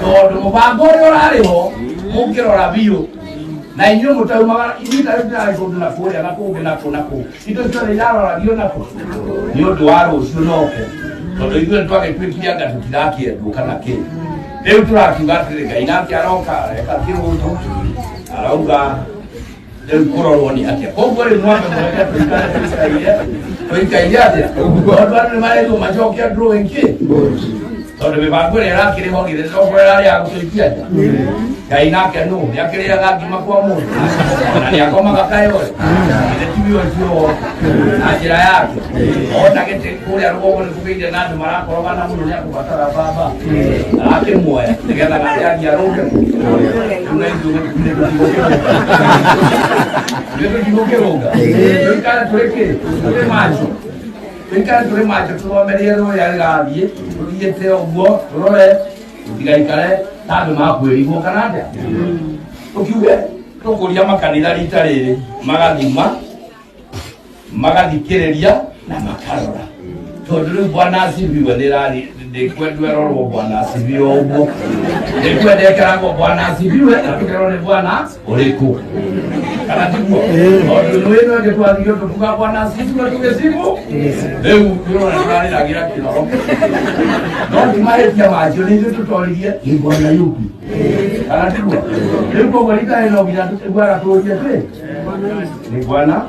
tondu mubango uri urariho mukirora biu na inyo mutaumaga inyita tondu na kuria na kungi na kunaku ito cio irarora bio naku ni undu wa rucio noke tondu ithuĩ twagĩtwĩkire anga tũtirakĩendwo kana kĩ rĩu tũrakiuga atĩrĩ Ngai nake aroka reka kĩrũndũ arauga rĩu kũrorwo nĩ atĩa koguo rĩu mwambe mũreke tũikaire atĩa tondũ andũ nĩ marĩtwo macokia drawing kĩ tondu mibango ĩrĩa ĩrakĩrĩ ho githĩ ndogo ĩrarĩ ya gũtũikia nja Ngai nake nũ nĩakĩrĩaga ngima kwa mũndũ na nĩakomaga kayore githĩ tiwe ũcio na njĩra yake ona gĩtĩ kũrĩa rũgongo nĩkũgĩire na andũ marakorogana mũno nĩakũbatara baba arakĩmuoya nĩgetha ng'anjagi arũnge nĩtũtigũkĩrũnga tũikare tũrĩ kĩ tũrĩ macho tũikare tũrĩ macho tũromerie rũrĩa rĩrathiĩ tũthiĩte ũguo tũrore tũtigaikare ta andũ makwĩrigwo kana atĩa tũkiuge tũkũria makanitha rita rĩrĩ magathima magathikĩrĩria na makarora tondu rĩu Bwana asifiwe ndĩkwendwo ĩrorwo Bwana asifiwe ũguo ndĩkwenda ĩkeragwo Bwana asifiwe na tũkerwo nĩ Bwana ũrĩkũ kana tiguo tondu nĩ ĩno ĩngĩ twathire tũkuga Bwana asifiwe tũgĩcibu rĩu tũrona tũrarĩragĩra kĩroho no timahĩtia macio nĩ ithuĩ tũtoririe nĩ Bwana yupi kana tiguo rĩu koguo rita ĩno nginya tũiguaga tũũrie twĩ nĩ Bwana